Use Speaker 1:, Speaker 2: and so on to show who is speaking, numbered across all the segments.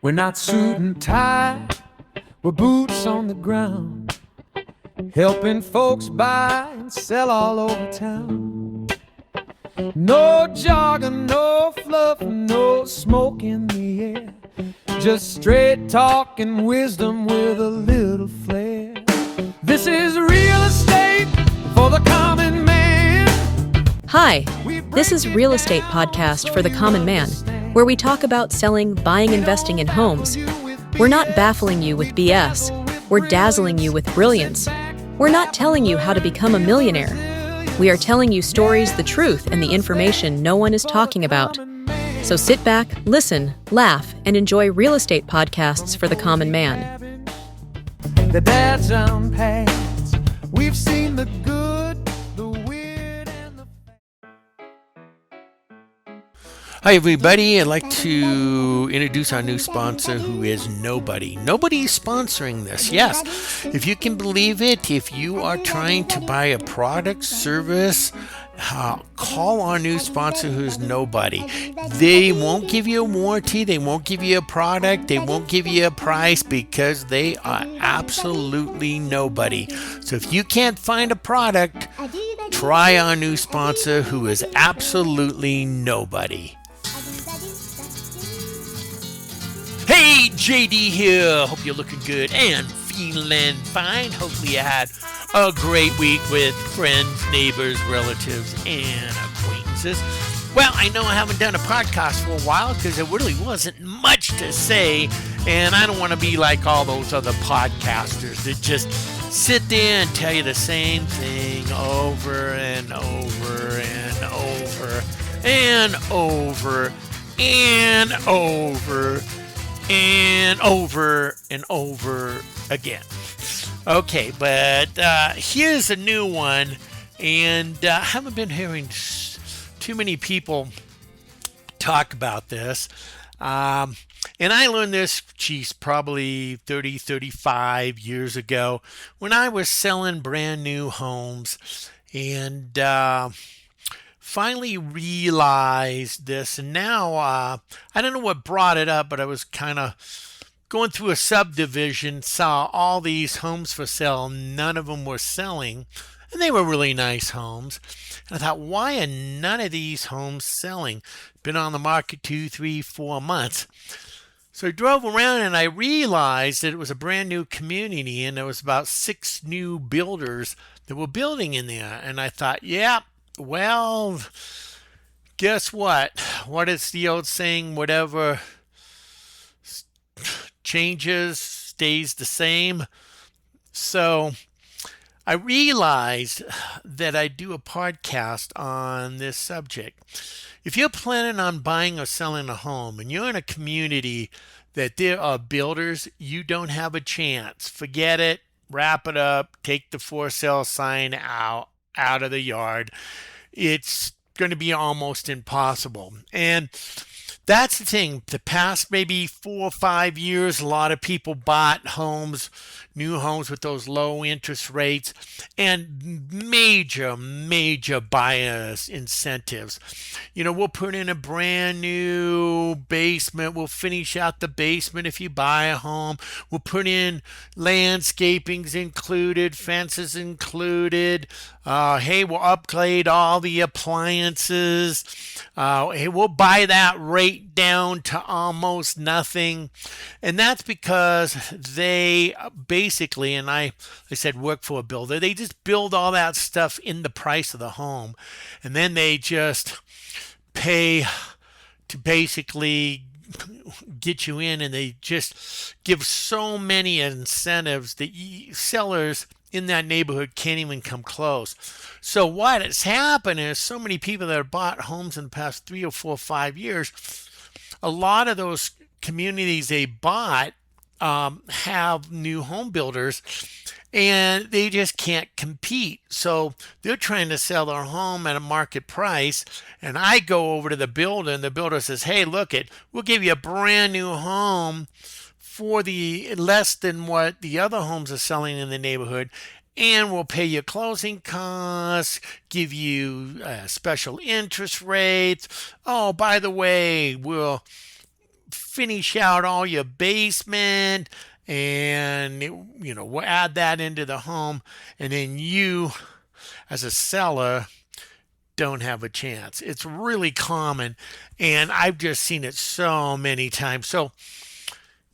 Speaker 1: We're not suit and tie, we're boots on the ground, helping folks buy and sell all over town. No jargon, no fluff, no smoke in the air, just straight talk and wisdom with a little flair. This is real estate for the common man.
Speaker 2: Hi, this is Real Estate Podcast for the Common Man, where we talk about selling, buying, investing in homes. We're not baffling you with BS. We're dazzling you with brilliance. We're not telling you how to become a millionaire. We are telling you stories, the truth, and the information no one is talking about. So sit back, listen, laugh, and enjoy Real Estate Podcasts for the Common Man.
Speaker 1: The dad's on paths. We've seen the good, the weird, and the...
Speaker 3: Hi everybody, I'd like to introduce our new sponsor who is Nobody. Nobody is sponsoring this, yes. If you can believe it, if you are trying to buy a product, service, call our new sponsor who's Nobody. They won't give you a warranty, they won't give you a product, they won't give you a price because they are absolutely nobody. So if you can't find a product, try our new sponsor who is absolutely nobody. Hey, JD here. Hope you're looking good and feeling fine. Hopefully you had a great week with friends, neighbors, relatives, and acquaintances. Well, I know I haven't done a podcast for a while because there really wasn't much to say, and I don't want to be like all those other podcasters that just sit there and tell you the same thing over and over and over and over and over and over and over again. Okay, but here's a new one, and I haven't been hearing too many people talk about this. And I learned this, probably 35 years ago when I was selling brand new homes, and finally realized this. And now I don't know what brought it up, but I was kind of going through a subdivision, saw all these homes for sale. None of them were selling, and they were really nice homes. And I thought, why are none of these homes selling? Been on the market 2, 3, 4 months. So I drove around and I realized that it was a brand new community and there was about 6 new builders that were building in there. And I thought, yeah, well, guess what? What is the old saying? Whatever changes stays the same. So I realized that I'd do a podcast on this subject. If you're planning on buying or selling a home and you're in a community that there are builders, you don't have a chance. Forget it. Wrap it up. Take the for sale sign out of the yard. It's going to be almost impossible. And that's the thing. The past maybe 4 or 5 years, a lot of people bought homes, new homes with those low interest rates and major buyers incentives. You know, we'll put in a brand new basement. We'll finish out the basement if you buy a home. We'll put in landscapings included, fences included. Hey, we'll upgrade all the appliances. Hey, we'll buy that rate down to almost nothing. And that's because they basically, and I said work for a builder, they just build all that stuff in the price of the home. And then they just pay to basically get you in, and they just give so many incentives that sellers in that neighborhood can't even come close. So what has happened is so many people that have bought homes in the past 3 or 4 or 5 years, a lot of those communities they bought have new home builders, and they just can't compete. So they're trying to sell their home at a market price, and I go over to the builder, and the builder says, hey, we'll give you a brand new home for the less than what the other homes are selling in the neighborhood, and we'll pay you closing costs, give you special interest rates. Oh, by the way, we'll finish out all your basement and we'll add that into the home, and then you as a seller don't have a chance. It's really common, and I've just seen it so many times. So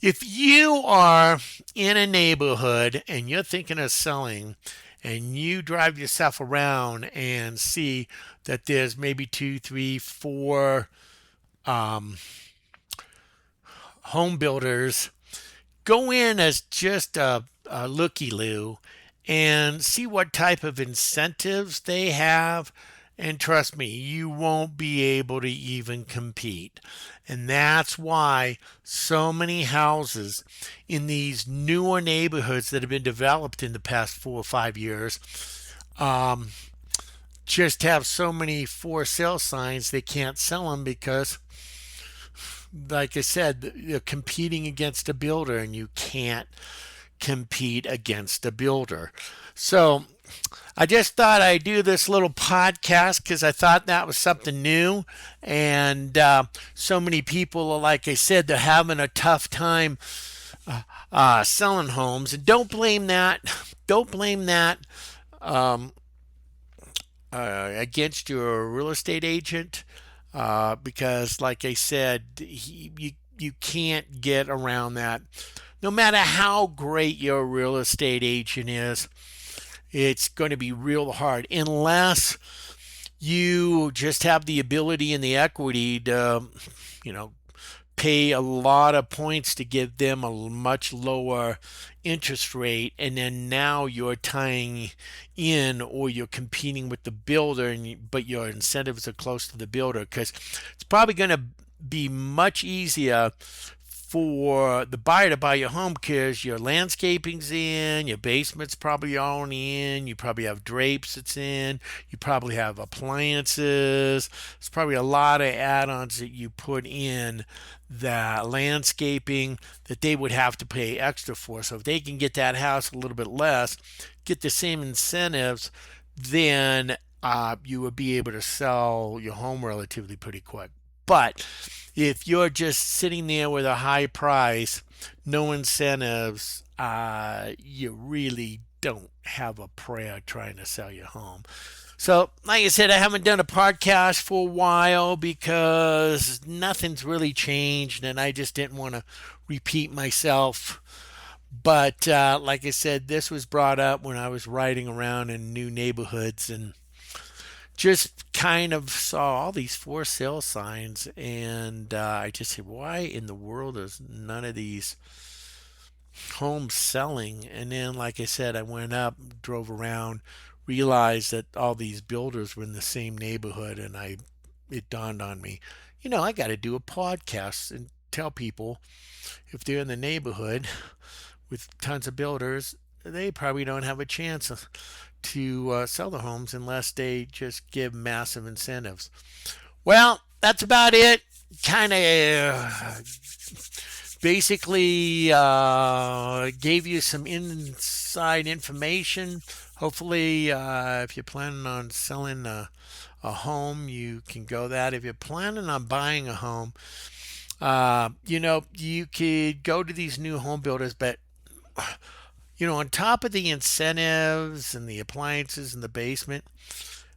Speaker 3: if you are in a neighborhood and you're thinking of selling, and you drive yourself around and see that there's maybe two, three, four home builders, go in as just a looky-loo and see what type of incentives they have. And trust me, you won't be able to even compete. And that's why so many houses in these newer neighborhoods that have been developed in the past 4 or 5 years just have so many for sale signs they can't sell them because, like I said, you're competing against a builder, and you can't compete against a builder. So I just thought I'd do this little podcast because I thought that was something new. And so many people, like I said, they're having a tough time selling homes. And don't blame that. Don't blame that against your real estate agent because, like I said, you can't get around that. No matter how great your real estate agent is, it's going to be real hard unless you just have the ability and the equity to, pay a lot of points to give them a much lower interest rate, and then now you're tying in or you're competing with the builder, but your incentives are close to the builder, because it's probably going to be much easier for the buyer to buy your home because your landscaping's in, your basement's probably already in, you probably have drapes that's in, you probably have appliances. There's probably a lot of add-ons that you put in the landscaping that they would have to pay extra for. So if they can get that house a little bit less, get the same incentives, then you would be able to sell your home relatively pretty quick. But if you're just sitting there with a high price, no incentives, you really don't have a prayer trying to sell your home. So, like I said, I haven't done a podcast for a while because nothing's really changed, and I just didn't want to repeat myself. But like I said, this was brought up when I was riding around in new neighborhoods and just kind of saw all these for sale signs, and I just said, why in the world is none of these homes selling? And then, like I said, I went up, drove around, realized that all these builders were in the same neighborhood, and it dawned on me, I got to do a podcast and tell people if they're in the neighborhood with tons of builders, they probably don't have a chance to sell the homes unless they just give massive incentives. Well, that's about it. Kind of basically gave you some inside information. Hopefully, if you're planning on selling a home, you can go that. If you're planning on buying a home, you could go to these new home builders, but on top of the incentives and the appliances in the basement,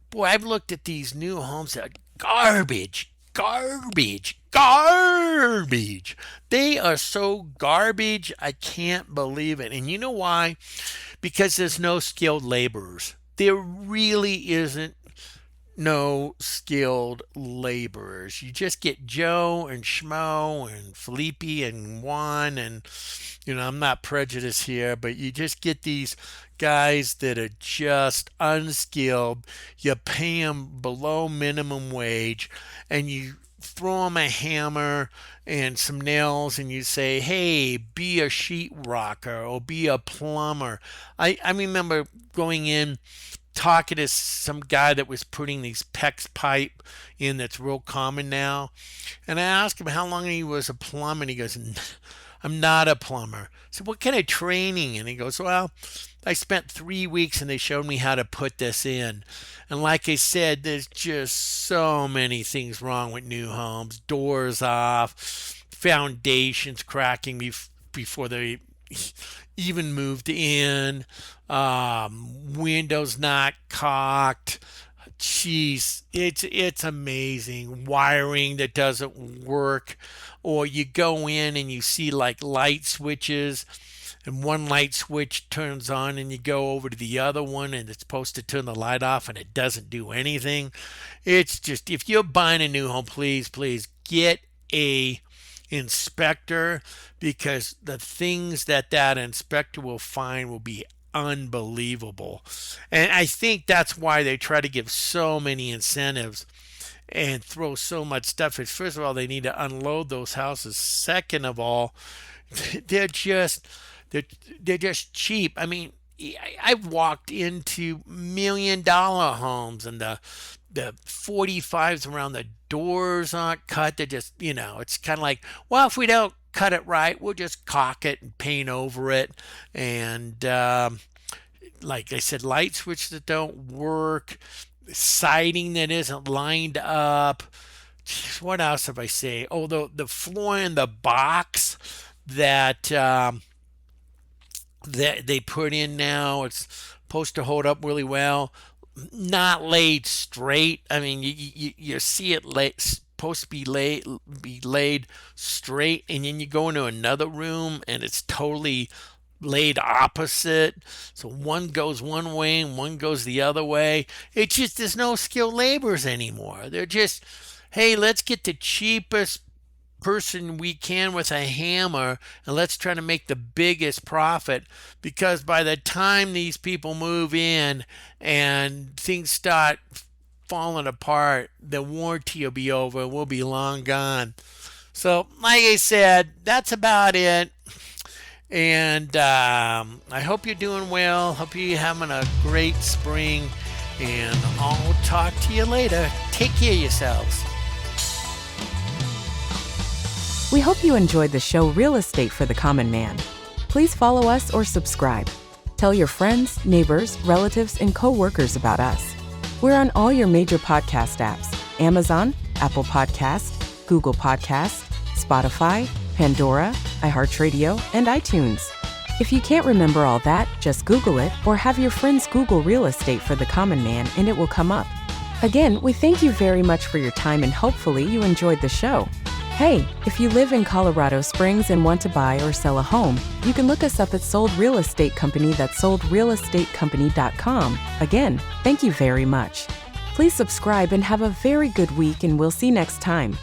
Speaker 3: boy, I've looked at these new homes that are garbage. They are so garbage, I can't believe it. And you know why? Because there's no skilled laborers. There really isn't no skilled laborers. You just get Joe and Schmo and Felipe and Juan, and I'm not prejudiced here, but you just get these guys that are just unskilled. You pay them below minimum wage, and you throw them a hammer and some nails, and you say, hey, be a sheetrocker or be a plumber. I remember going in, talking to some guy that was putting these PEX pipe in that's real common now. And I asked him how long he was a plumber, and he goes, I'm not a plumber. I said, what kind of training? And he goes, well, I spent 3 weeks and they showed me how to put this in. And like I said, there's just so many things wrong with new homes. Doors off, foundations cracking before they even moved in, windows not caulked. Jeez, it's amazing. Wiring that doesn't work, or you go in and you see like light switches, and one light switch turns on, and you go over to the other one, and it's supposed to turn the light off, and it doesn't do anything. It's just, if you're buying a new home, please get a inspector, because the things that inspector will find will be unbelievable. And I think that's why they try to give so many incentives and throw so much stuff at. First of all, they need to unload those houses. Second of all, they're just cheap. I mean, I've walked into $1 million homes, and the 45s around the doors aren't cut. They're just, it's kind of like, well, if we don't cut it right, we'll just caulk it and paint over it. And like I said, light switches that don't work, siding that isn't lined up. What else have I say? Oh, the floor in the box that they put in now, it's supposed to hold up really well. Not laid straight. I mean, you see it supposed to be laid straight, and then you go into another room and it's totally laid opposite. So one goes one way and one goes the other way. It's just, there's no skilled laborers anymore. They're just, hey, let's get the cheapest person we can with a hammer, and let's try to make the biggest profit, because by the time these people move in and things start falling apart, the warranty will be over and we'll be long gone. So like I said, that's about it. And I hope you're doing well. Hope you're having a great spring, and I'll talk to you later. Take care of yourselves.
Speaker 4: We hope you enjoyed the show Real Estate for the Common Man. Please follow us or subscribe. Tell your friends, neighbors, relatives, and co-workers about us. We're on all your major podcast apps: Amazon, Apple Podcast, Google Podcast, Spotify, Pandora, iHeartRadio, and iTunes. If you can't remember all that, just Google it, or have your friends Google Real Estate for the Common Man and it will come up. Again, we thank you very much for your time, and hopefully you enjoyed the show. Hey, if you live in Colorado Springs and want to buy or sell a home, you can look us up at Sold Real Estate Company. That's soldrealestatecompany.com. Again, thank you very much. Please subscribe and have a very good week, and we'll see you next time.